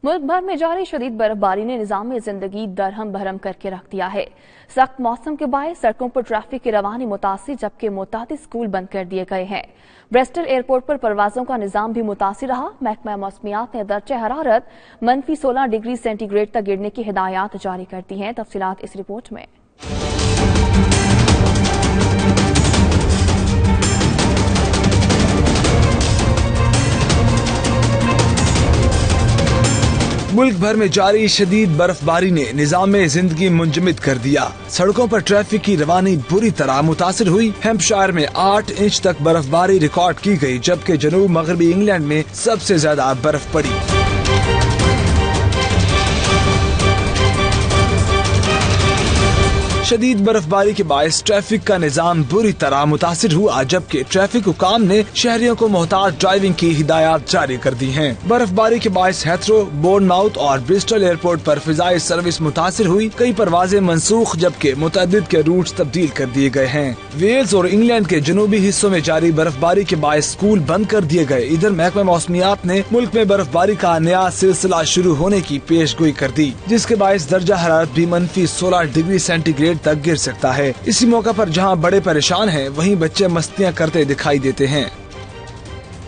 मुल्क भर में जारी शदीद बर्फबारी ने निज़ाम जिंदगी दरहम बहरम करके रख दिया है। सख्त मौसम के बायस सड़कों पर ट्रैफिक की रवानी मुतासिर, जबकि मुतादिद स्कूल बंद कर दिए गए हैं। ब्रिस्टल एयरपोर्ट पर परवाजों का निज़ाम भी मुतासिर रहा। महकमा मौसमियात ने दर्जे हरारत -16 डिग्री सेंटीग्रेड तक गिरने की हिदायत जारी कर दी हैं। तफसीलात इस रिपोर्ट में। मुल्क भर में जारी शदीद बर्फबारी ने निज़ाम जिंदगी मुंजमद कर दिया। सड़कों पर ट्रैफिक की रवानी बुरी तरह मुतासिर हुई। हैम्पशायर में 8 इंच तक बर्फबारी रिकॉर्ड की गई, जबकि जनूब मगरबी इंग्लैंड में सबसे ज्यादा बर्फ पड़ी। शदीद बर्फबारी के बायस ट्रैफिक का निजाम बुरी तरह मुतासिर हुआ, जबकि ट्रैफिक हुकाम ने शहरियों को मोहतात ड्राइविंग की हिदायत जारी कर दी हैं। बर्फबारी के बायस हेथरो, बोर्नमाउथ और ब्रिस्टल एयरपोर्ट पर फिजाई सर्विस मुतासिर हुई। कई परवाजें मनसूख, जबकि मुतअद्दिद के रूट तब्दील कर दिए गए हैं। वेल्स और इंग्लैंड के जनूबी हिस्सों में जारी बर्फबारी के बायस स्कूल बंद कर दिए गए। इधर महकमा मौसमियात ने मुल्क में बर्फबारी का नया सिलसिला शुरू होने की पेशगोई कर दी, जिसके बायस दर्जा हरारत भी -16 डिग्री सेंटीग्रेड तक गिर सकता है। इसी मौका पर जहां बड़े परेशान हैं, वहीं बच्चे मस्तियां करते दिखाई देते हैं।